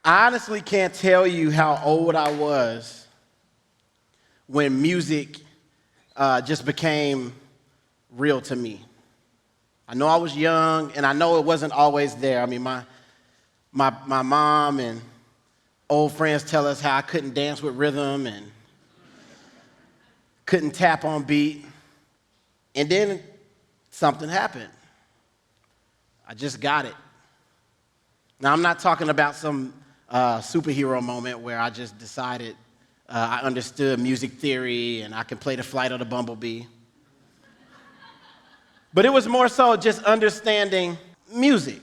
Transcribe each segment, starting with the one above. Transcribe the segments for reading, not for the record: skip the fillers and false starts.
I honestly can't tell you how old I was when music just became real to me. I know I was young, and I know it wasn't always there. I mean, my mom and old friends tell us how I couldn't dance with rhythm and couldn't tap on beat. And then something happened. I just got it. Now, I'm not talking about some superhero moment where I just decided I understood music theory and I can play the flight of the bumblebee. But it was more so just understanding music.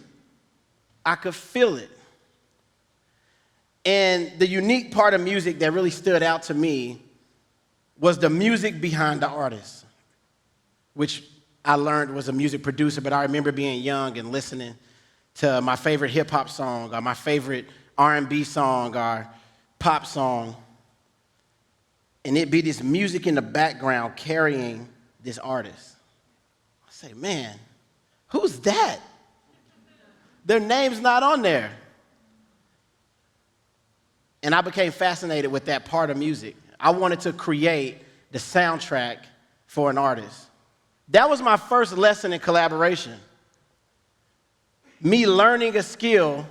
I could feel it. And the unique part of music that really stood out to me was the music behind the artist, which I learned was a music producer, but I remember being young and listening to my favorite hip-hop song or my favorite R&B song or pop song, and it'd be this music in the background carrying this artist. I say, man, who's that? Their name's not on there. And I became fascinated with that part of music. I wanted to create the soundtrack for an artist. That was my first lesson in collaboration. Me learning a skill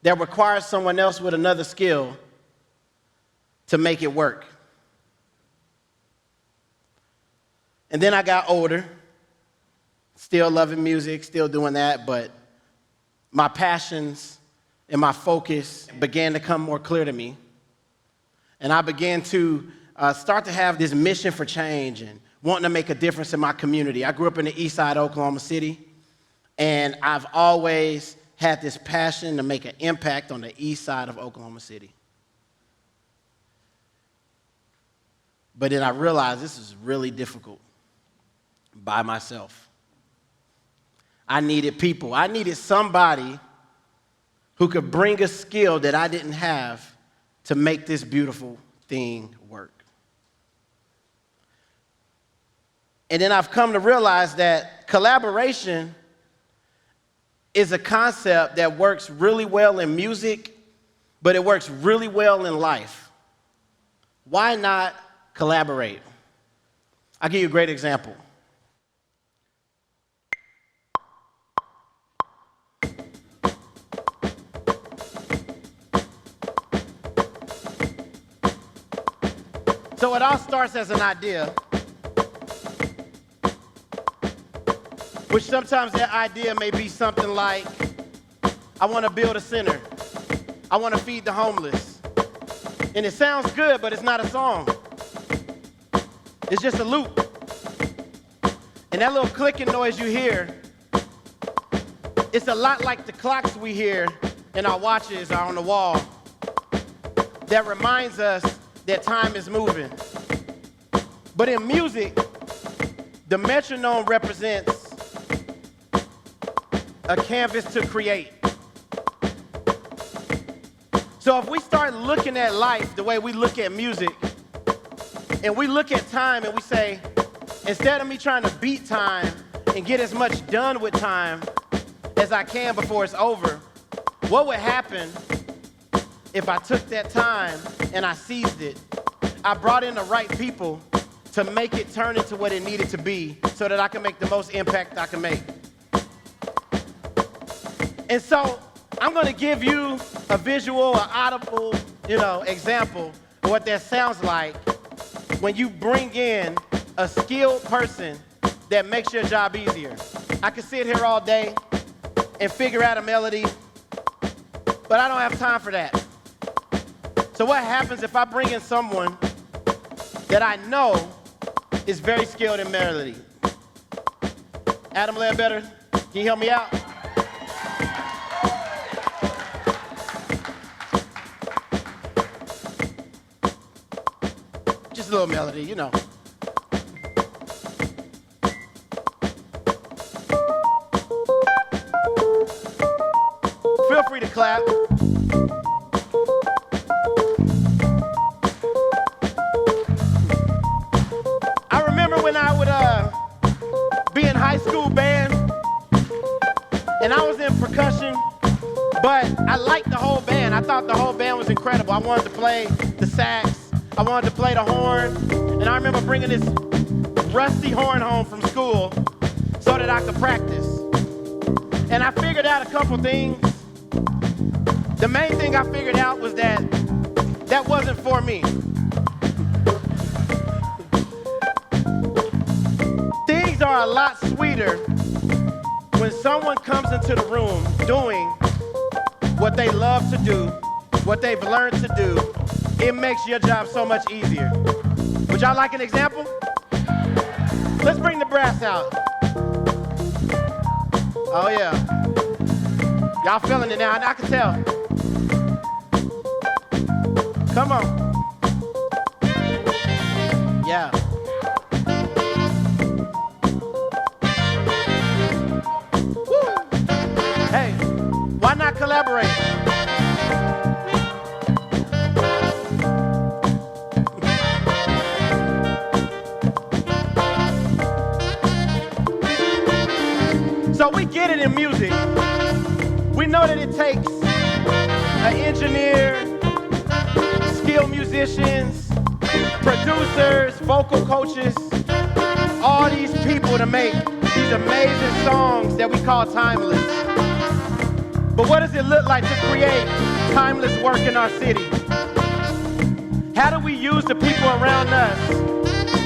that requires someone else with another skill to make it work. And then I got older, still loving music, still doing that, but my passions and my focus began to come more clear to me. And I began to start to have this mission for change and wanting to make a difference in my community. I grew up in the Eastside of Oklahoma City, and I've always had this passion to make an impact on the Eastside of Oklahoma City. But then I realized this is really difficult by myself. I needed people. I needed somebody who could bring a skill that I didn't have to make this beautiful thing work. And then I've come to realize that collaboration is a concept that works really well in music, but it works really well in life. Why not collaborate? I'll give you a great example. So it all starts as an idea, which sometimes that idea may be something like, I want to build a center. I want to feed the homeless. And it sounds good, but it's not a song. It's just a loop. And that little clicking noise you hear, it's a lot like the clocks we hear in our watches or on the wall that reminds us that time is moving. But in music, the metronome represents a canvas to create. So if we start looking at life the way we look at music, and we look at time and we say, instead of me trying to beat time and get as much done with time as I can before it's over, what would happen if I took that time and I seized it? I brought in the right people to make it turn into what it needed to be so that I can make the most impact I can make. And so I'm going to give you a visual, an audible, example of what that sounds like when you bring in a skilled person that makes your job easier. I could sit here all day and figure out a melody, but I don't have time for that. So what happens if I bring in someone that I know is very skilled in melody? Adam Ledbetter, can you help me out? Just a little melody, Feel free to clap. I remember when I would be in high school band, and I was in percussion, But I liked the whole band. I thought the whole band was incredible. I wanted to play the sax. I wanted to play the horn. And I remember bringing this rusty horn home from school so that I could practice. And I figured out a couple things. The main thing I figured out was that that wasn't for me. Things are a lot sweeter when someone comes into the room doing what they love to do, what they've learned to do. It makes your job so much easier. Would y'all like an example? Let's bring the brass out. Oh yeah. Y'all feeling it now, I can tell. Come on. Yeah. Woo. Hey, why not collaborate? So we get it in music. We know that it takes an engineer, skilled musicians, producers, vocal coaches, all these people to make these amazing songs that we call timeless. But what does it look like to create timeless work in our city? How do we use the people around us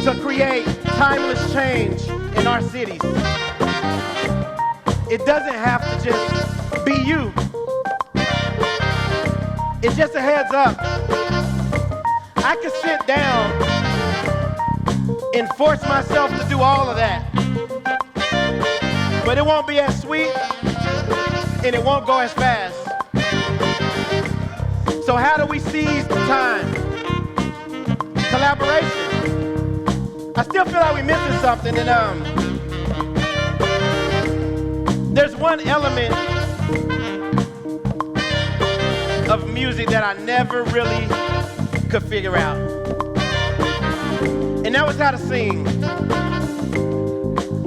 to create timeless change in our cities? It doesn't have to just be you. It's just a heads up. I can sit down and force myself to do all of that. But it won't be as sweet and it won't go as fast. So how do we seize the time? Collaboration. I still feel like we're missing something, and there's one element of music that I never really could figure out. And that was how to sing.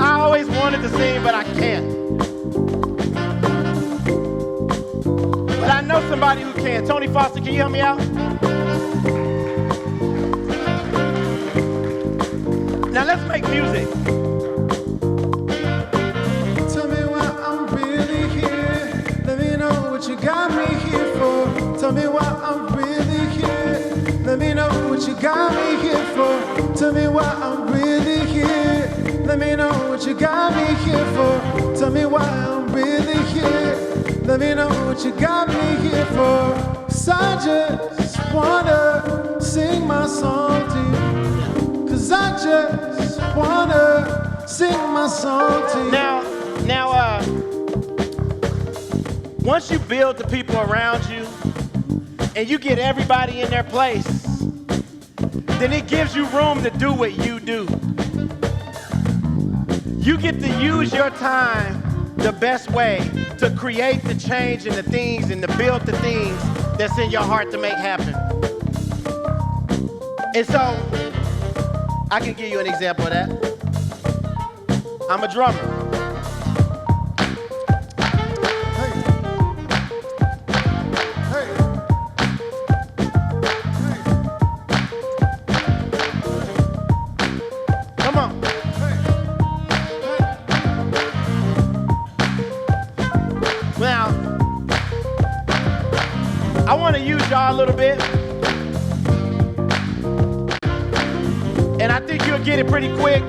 I always wanted to sing, but I can't. But I know somebody who can. Tony Foster, can you help me out? Now let's make music. You got me here for. Tell me why I'm really here. Let me know what you got me here for. Tell me why I'm really here. Let me know what you got me here for. Tell me why I'm really here. Let me know what you got me here for. 'Cause I just wanna sing my song to you. 'Cause I just wanna sing my song to you. Now, once you build the people around you and you get everybody in their place, then it gives you room to do what you do. You get to use your time the best way to create the change and the things and to build the things that's in your heart to make happen. And so, I can give you an example of that. I'm a drummer. I want to use y'all a little bit, and I think you'll get it pretty quick,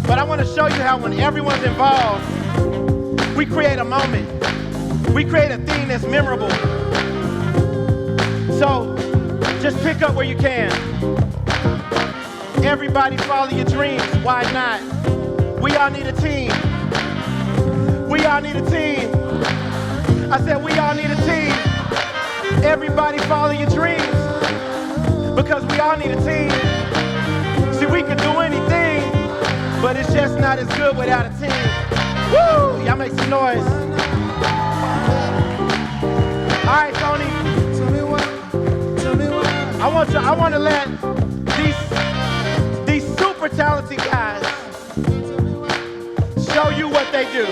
but I want to show you how when everyone's involved, we create a moment. We create a thing that's memorable. So just pick up where you can. Everybody follow your dreams. Why not? We all need a team. We all need a team. I said we all need a team. Everybody follow your dreams, because we all need a team. See, we can do anything, but it's just not as good without a team. Woo! Y'all make some noise. All right, Tony. Tell me what. I want to let these super talented guys show you what they do.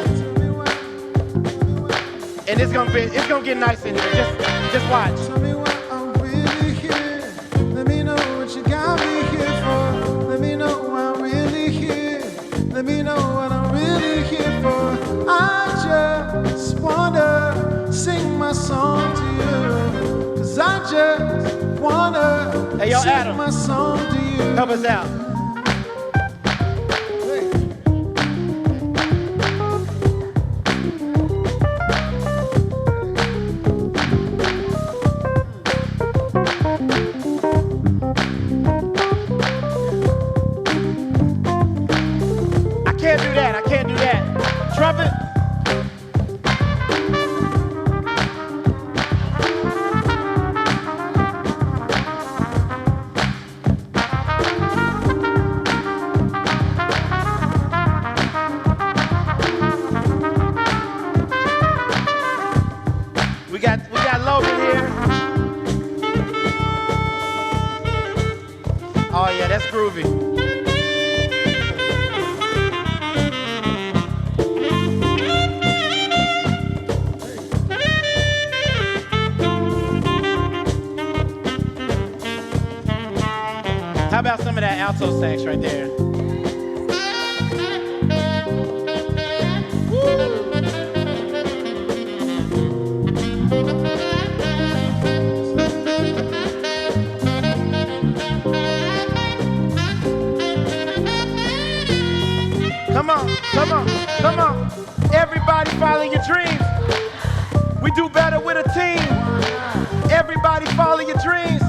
And and it's gonna get nice in here. Just watch. Tell me why I'm really here. Let me know what you got me here for. Let me know why I'm really here. Let me know what I'm really here for. I just wanna sing my song to you. 'Cause I just wanna Hey, yo, sing Adam, my song to you. help us out. I can't do that. Trumpet. We got Logan here. Oh yeah, that's groovy. How about some of that alto sax right there? Come on, come on, come on. Everybody follow your dreams. We do better with a team. Everybody follow your dreams.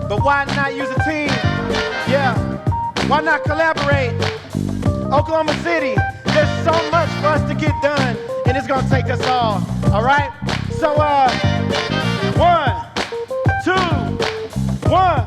But why not use a team? Yeah, why not collaborate? Oklahoma City, there's so much for us to get done, and it's gonna take us all right? So, 1, 2, 1.